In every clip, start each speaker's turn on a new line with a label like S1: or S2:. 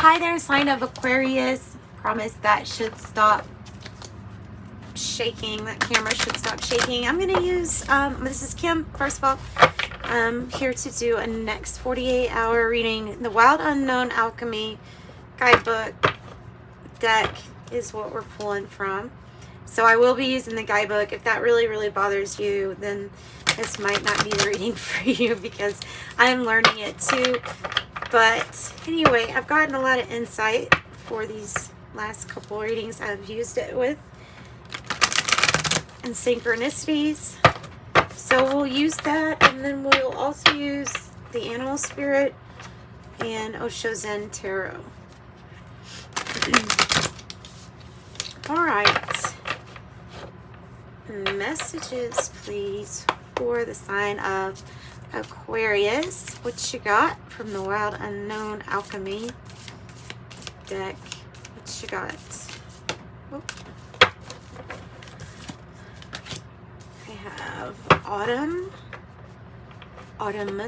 S1: Hi there, sign of Aquarius. Promise that should stop shaking. That camera should stop shaking. I'm going to use, this is Kim, first of all. I'm here to do a next 48-hour reading. The Wild Unknown Alchemy guidebook deck is what we're pulling from. So I will be using the guidebook. If that really bothers you, then this might not be the reading for you because I'm learning it too. But anyway, I've gotten a lot of insight for these last couple readings I've used it with. And synchronicities. So we'll use that, and then we'll also use the Animal Spirit and Osho Zen Tarot. Alright. Messages, please, for the sign of Aquarius. What you got from the Wild Unknown Alchemy deck? What you got? Oop. I have Autumn, Autumn,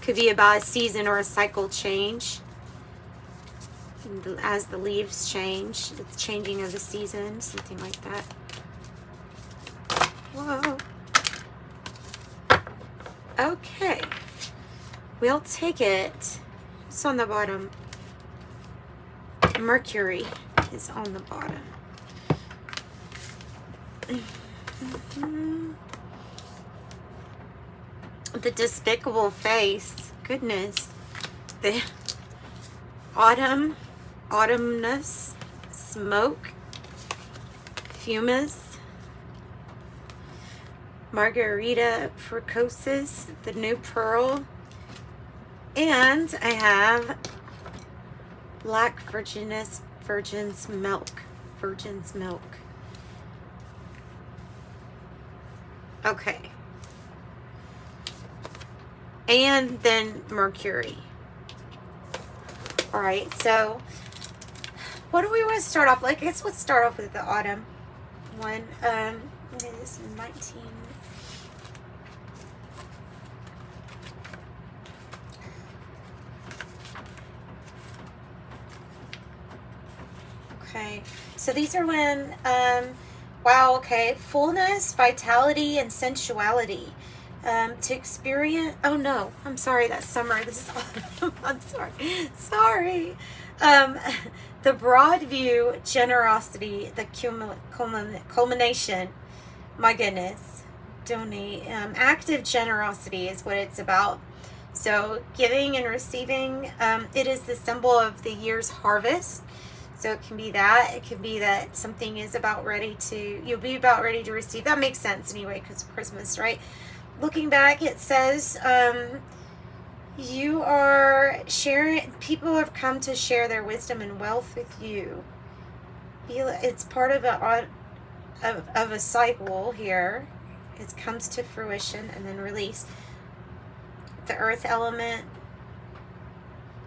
S1: could be about a season or a cycle change. As the leaves change, the changing of the season, something like that. Whoa. Okay. We'll take it. It's on the bottom. Mercury is on the bottom. The despicable face. Goodness. The autumnness, smoke, fumes, margarita precocis, the new pearl, and I have black virgin's milk. Okay. And then Mercury. All right, so what do we want to start off? Like, I guess let's start off with the autumn one. It is 19. Okay, so these are when, wow, okay, fullness, vitality, and sensuality. To experience, oh no, I'm sorry, that's summer, this is autumn, I'm sorry. The broad view, generosity, the culmination, my goodness, donate, active generosity is what it's about. So giving and receiving, it is the symbol of the year's harvest. So it can be that, it can be that something is about ready to, you'll be about ready to receive. That makes sense anyway, because of Christmas, right? Looking back, it says, you are sharing, people have come to share their wisdom and wealth with you. It's part of a cycle here. It comes to fruition and then release. The earth element.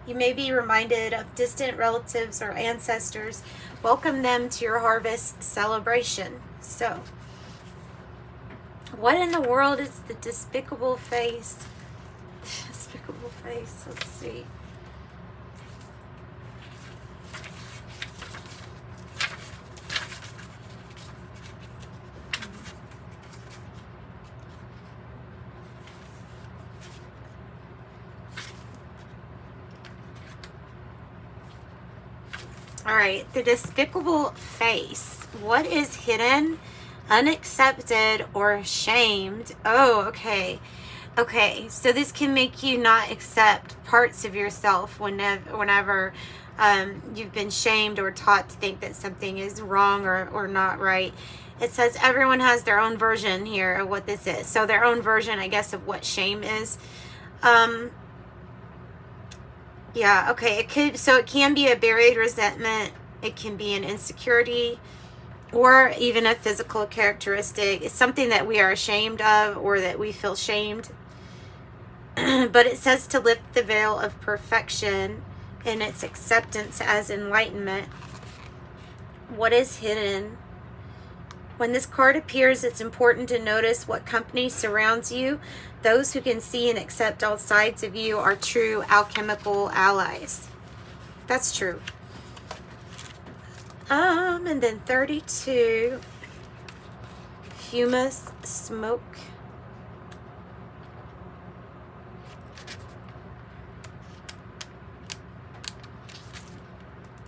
S1: You may be reminded of distant relatives or ancestors. Welcome them to your harvest celebration. So, what in the world is the despicable face? Despicable face. Let's see. All right, the despicable face. What is hidden, unaccepted, or ashamed? Oh, okay. Okay, so this can make you not accept parts of yourself whenever you've been shamed or taught to think that something is wrong or not right. It says everyone has their own version here of what this is. So their own version, I guess, of what shame is. Yeah, okay, it can be a buried resentment, it can be an insecurity, or even a physical characteristic. It's something that we are ashamed of or that we feel shamed. But it says to lift the veil of perfection in its acceptance as enlightenment. What is hidden? When this card appears, it's important to notice what company surrounds you. Those who can see and accept all sides of you are true alchemical allies. That's true. And then 32, humus, smoke.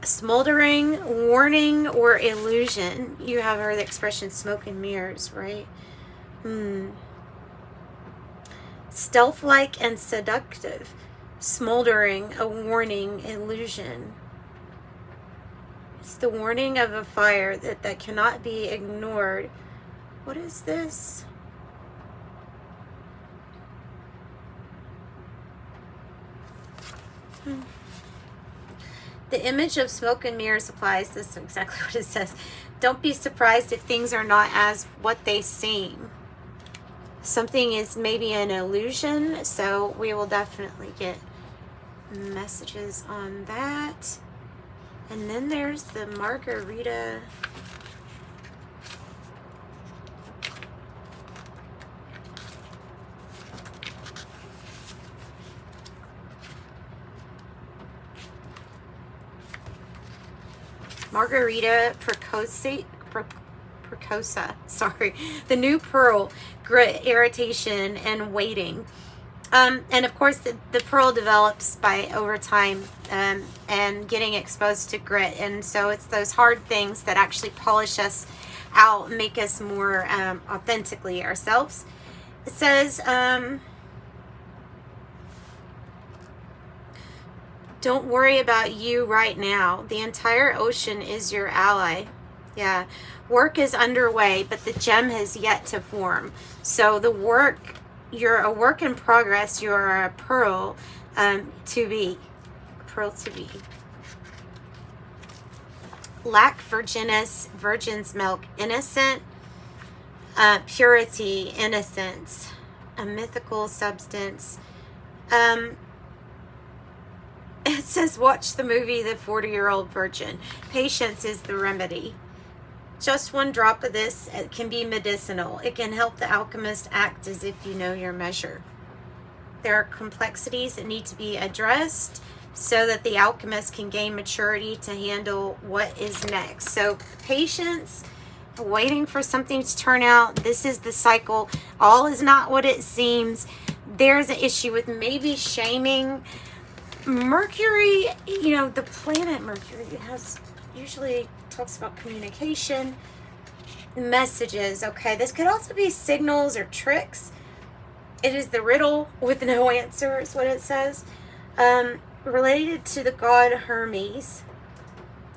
S1: Smoldering, warning, or illusion. You have heard the expression smoke and mirrors, right? Stealth-like and seductive. Smoldering, a warning, illusion. It's the warning of a fire that cannot be ignored. What is this? The image of smoke and mirrors applies. This is exactly what it says. Don't be surprised if things are not as what they seem. Something is maybe an illusion, so we will definitely get messages on that. And then there's the margarita. Margarita precosa, sorry. The new pearl, grit, irritation, and waiting. And of course, the pearl develops by over time and getting exposed to grit. And so it's those hard things that actually polish us out, make us more authentically ourselves. It says, don't worry about you right now. The entire ocean is your ally. Yeah. Work is underway, but the gem has yet to form. So the work, you're a work in progress. You're a pearl to be. Pearl to be. Lac virginis, virgin's milk. Innocent, purity, innocence. A mythical substance. It says, watch the movie The 40-Year-Old Virgin. Patience is the remedy. Just one drop of this can be medicinal. It can help the alchemist act as if you know your measure. There are complexities that need to be addressed so that the alchemist can gain maturity to handle what is next. So patience, waiting for something to turn out. This is the cycle. All is not what it seems. There's an issue with maybe shaming. Mercury, you know, the planet Mercury has usually talks about communication, messages. Okay, this could also be signals or tricks. It is the riddle with no answer is what it says. Related to the god Hermes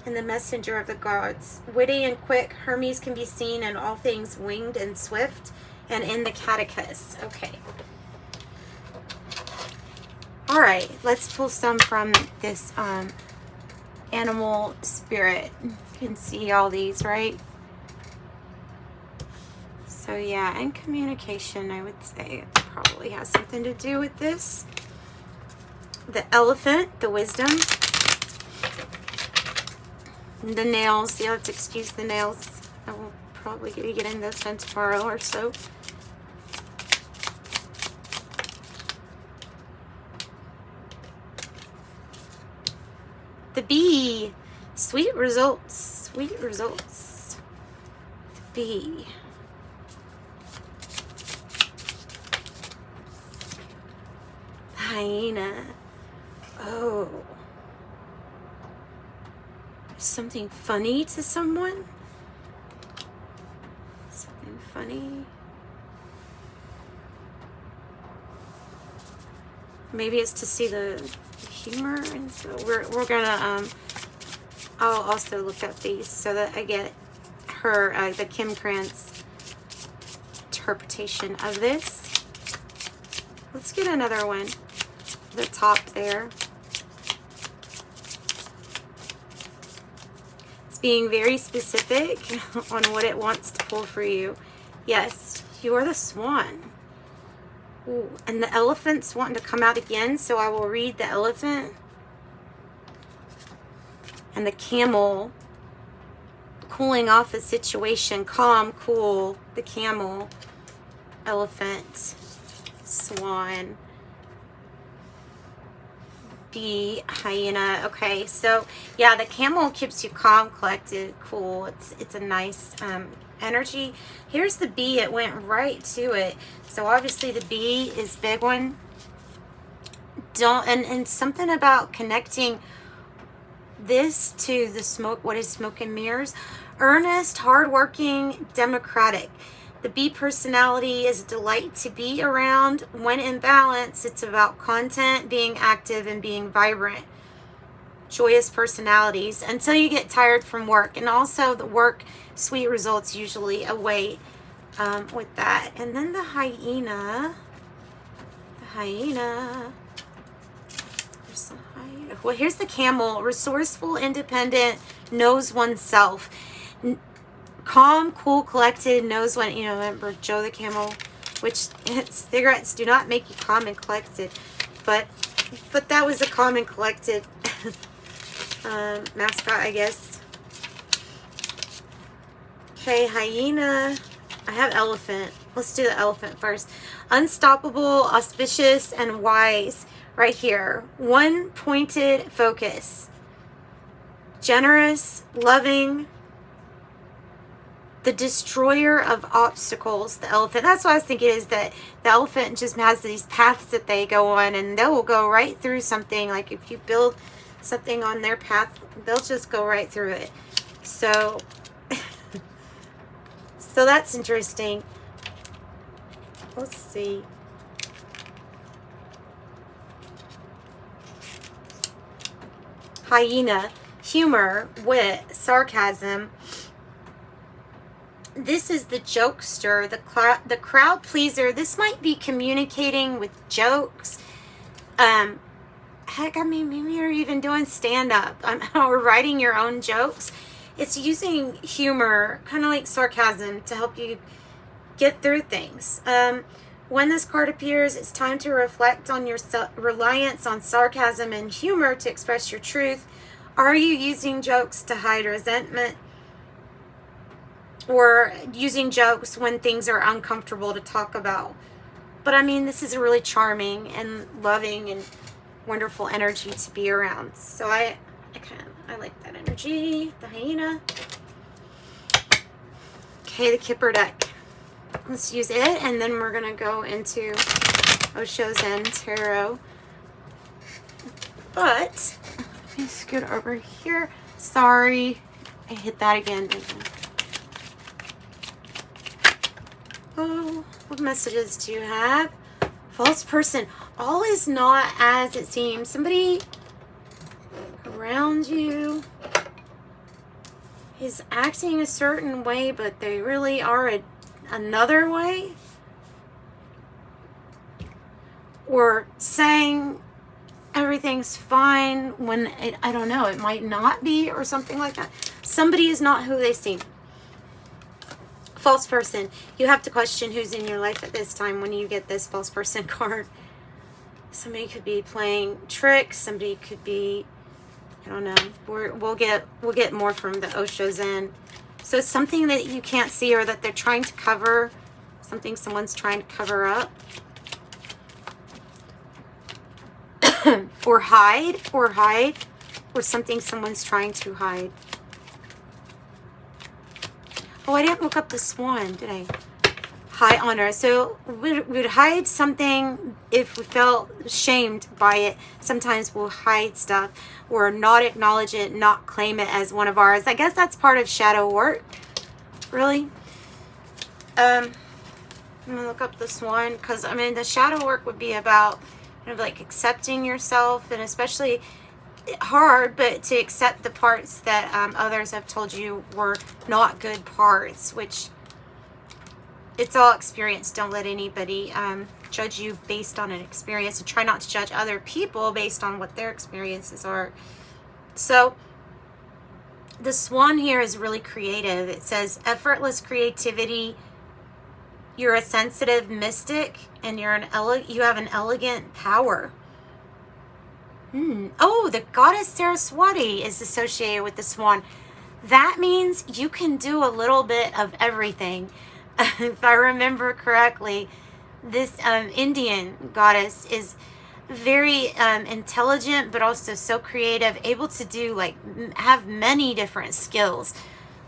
S1: and the messenger of the gods. Witty and quick, Hermes can be seen in all things winged and swift and in the catechist. Okay. All right, let's pull some from this animal spirit. You can see all these, right? So yeah, and communication, I would say, probably has something to do with this. The elephant, the wisdom. The nails, you'll have to excuse the nails. I will probably be getting those done tomorrow or so. The bee, sweet results, sweet results. The bee. Hyena. Oh. Something funny to someone? Something funny? Maybe it's to see the humor, and so we're gonna I'll also look up these so that I get her the Kim Krantz interpretation of this. Let's get another one. The top there. It's being very specific on what it wants to pull for you. Yes, you are the swan. Ooh, and the elephant's wanting to come out again, so I will read the elephant. And the camel, cooling off the situation. Calm, cool. The camel, elephant, swan, bee, hyena. Okay, so yeah, the camel keeps you calm, collected, cool. It's a nice energy. Here's the bee. It went right to it. So obviously the bee is big one. And something about connecting this to the smoke. What is smoke and mirrors? Earnest, hardworking, democratic. The bee personality is a delight to be around. When in balance, it's about content, being active, and being vibrant. Joyous personalities until you get tired from work. And also the work, sweet results usually await with that. And then the hyena. The hyena. There's the hyena. Well, here's the camel. Resourceful, independent, knows oneself. Calm, cool, collected, knows when, you know, remember Joe the camel, which cigarettes do not make you calm and collected, but that was a calm and collected mascot, I guess. Okay, hyena. I have elephant. Let's do the elephant first. Unstoppable, auspicious, and wise. Right here. One pointed focus. Generous, loving, the destroyer of obstacles, the elephant. That's what I was thinking, is that the elephant just has these paths that they go on, and they will go right through something. Like if you build something on their path, they'll just go right through it. So, so that's interesting. Let's see. Hyena, humor, wit, sarcasm. This is the jokester, the crowd pleaser. This might be communicating with jokes. Heck, I mean, maybe you're even doing stand-up or writing your own jokes. It's using humor, kind of like sarcasm, to help you get through things. When this card appears, it's time to reflect on your reliance on sarcasm and humor to express your truth. Are you using jokes to hide resentment? Or using jokes when things are uncomfortable to talk about? But I mean, this is a really charming and loving and wonderful energy to be around. So I like that energy. The hyena. Okay, the Kipper deck. Let's use it, and then we're gonna go into Osho Zen Tarot. But let me scoot over here. Sorry, I hit that again, didn't I? Oh, what messages do you have? False person. All is not as it seems. Somebody around you is acting a certain way, but they really are another way. Or saying everything's fine when I don't know, it might not be, or something like that. Somebody is not who they seem. False person. You have to question who's in your life at this time when you get this false person card. Somebody could be playing tricks. Somebody could be, I don't know. We'll get more from the Osho Zen. So it's something that you can't see, or that they're trying to cover. Something someone's trying to cover up. or hide. Or something someone's trying to hide. Oh, I didn't look up the swan, did I? High honor. So we'd hide something if we felt shamed by it. Sometimes we'll hide stuff or not acknowledge it, not claim it as one of ours. I guess that's part of shadow work. Really? I'm gonna look up the swan, because I mean the shadow work would be about kind of like accepting yourself, and especially hard, but to accept the parts that others have told you were not good parts, which it's all experience. Don't let anybody judge you based on an experience, and try not to judge other people based on what their experiences are. So the swan here is really creative. It says effortless creativity. You're a sensitive mystic, and you have an elegant power. Oh, the goddess Saraswati is associated with the swan. that means you can do a little bit of everything. If I remember correctly, this Indian goddess is very intelligent, but also so creative, able to do like have many different skills,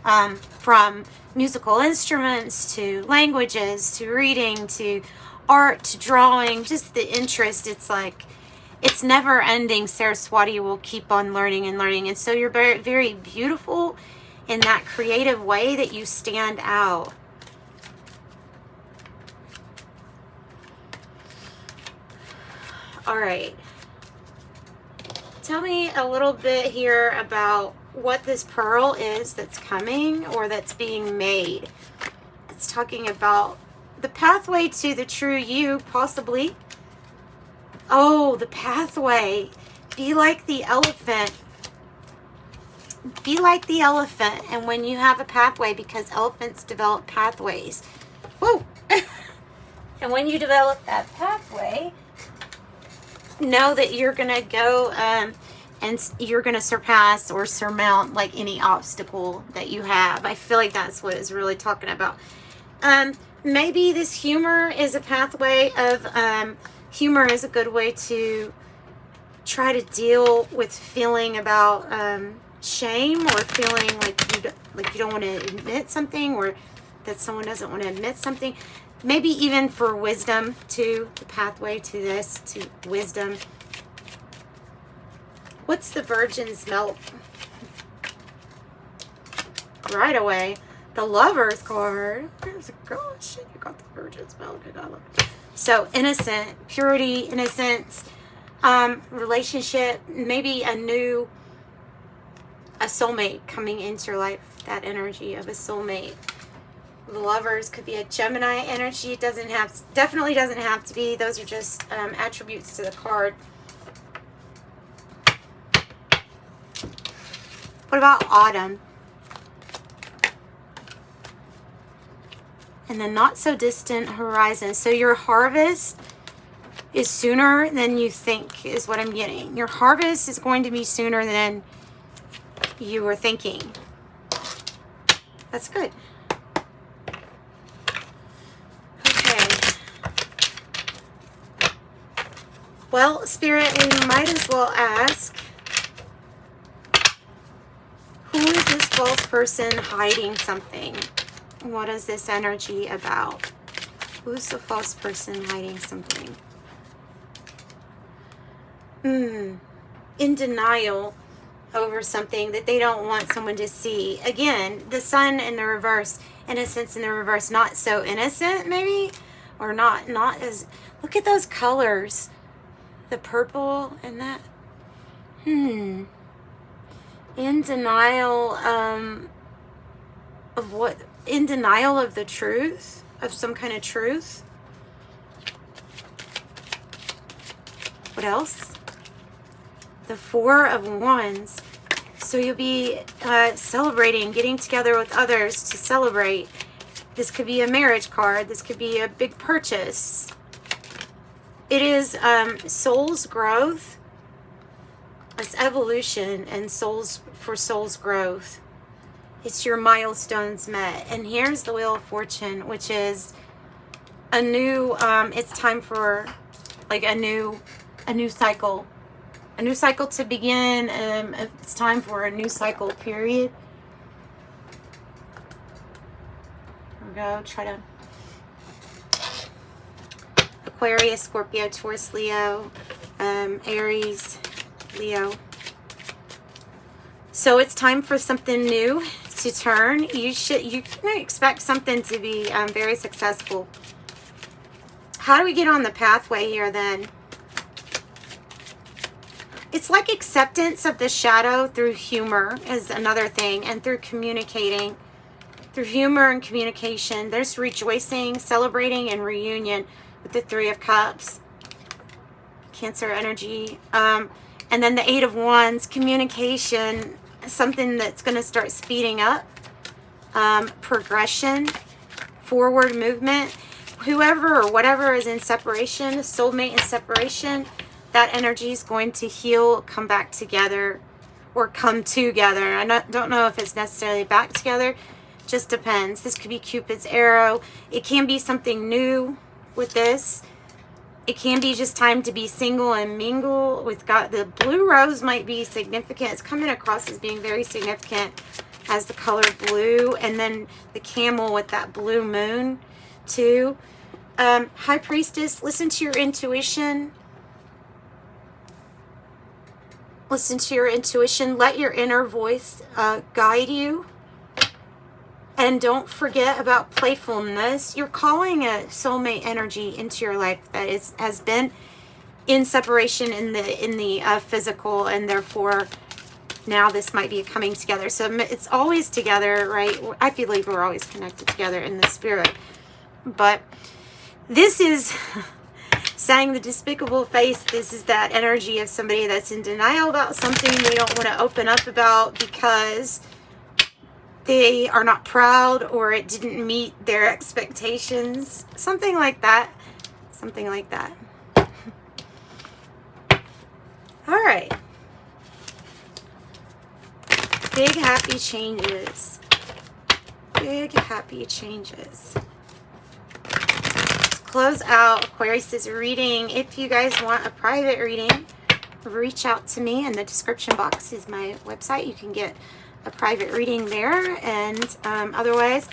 S1: from musical instruments to languages to reading to art to drawing, just the interest. It's like it's never ending. Saraswati will keep on learning and learning. And so you're very, very beautiful in that creative way that you stand out. All right. Tell me a little bit here about what this pearl is that's coming or that's being made. It's talking about the pathway to the true you, possibly. Oh, the pathway. Be like the elephant. Be like the elephant. And when you have a pathway, because elephants develop pathways. Whoa. And when you develop that pathway, know that you're going to go and you're going to surpass or surmount like any obstacle that you have. I feel like that's what it's really talking about. Maybe this humor is a pathway of, humor is a good way to try to deal with feeling about shame, or feeling like you don't want to admit something, or that someone doesn't want to admit something. Maybe even for wisdom too, the pathway to this, to wisdom. What's the Virgin's milk? Right away. The Lover's card. There's a girl. Shit, you got the Virgin's milk. So innocent, purity, innocence, relationship, maybe a soulmate coming into your life. That energy of a soulmate. The Lovers could be a Gemini energy. It definitely doesn't have to be. Those are just attributes to the card. What about autumn? And the not so distant horizon. So your harvest is sooner than you think, is what I'm getting. Your harvest is going to be sooner than you were thinking. That's good. Well, Spirit, we might as well ask, who is this false person hiding something? What is this energy about? Who's the false person hiding something? In denial over something that they don't want someone to see. Again, the Sun in the reverse, innocence in the reverse, not so innocent maybe, or not as, look at those colors. The purple and that. In denial of what? In denial of the truth, of some kind of truth. What else? The Four of Wands. So you'll be celebrating, getting together with others to celebrate. This could be a marriage card. This could be a big purchase. It is soul's growth. It's evolution and soul's growth. It's your milestones met. And here's the Wheel of Fortune, which is a new, it's time for like a new cycle. A new cycle to begin. It's time for a new cycle, period. Here we go. Try to... Aquarius, Scorpio, Taurus, Leo, Aries, Leo. So it's time for something new to turn. You can expect something to be very successful. How do we get on the pathway here then? It's like acceptance of the shadow through humor is another thing, and through communicating. Through humor and communication, there's rejoicing, celebrating, and reunion with the Three of Cups. Cancer energy. And then the Eight of Wands, communication, something that's going to start speeding up. Progression, forward movement. Whoever or whatever is in separation, soulmate in separation, that energy is going to heal, come back together, or come together. I don't know if it's necessarily back together. Just depends. This could be Cupid's arrow. It can be something new with this. It can be just time to be single and mingle. With God, the blue rose might be significant. It's coming across as being very significant as the color blue. And then the camel with that blue moon too. High Priestess, listen to your intuition. Listen to your intuition. Let your inner voice guide you. And don't forget about playfulness. You're calling a soulmate energy into your life that has been in separation in the physical, and therefore now this might be coming together. So it's always together, right? I believe we're always connected together in the spirit. But this is saying the despicable face. This is that energy of somebody that's in denial about something they don't want to open up about because they are not proud or it didn't meet their expectations. Something like that. Something like that. All right. Big happy changes. Big happy changes. Let's close out Aquarius' reading. If you guys want a private reading, reach out to me. In the description box is my website. You can get a private reading there. And otherwise,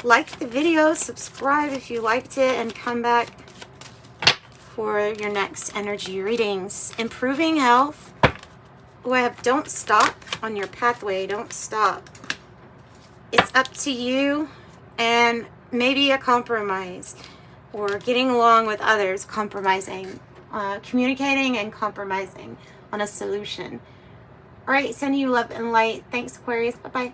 S1: like the video, subscribe if you liked it, and come back for your next energy readings. Improving health. Web, don't stop on your pathway. Don't stop. It's up to you, and maybe a compromise, or getting along with others, compromising, communicating and compromising on a solution. All right, sending you love and light. Thanks, Aquarius. Bye-bye.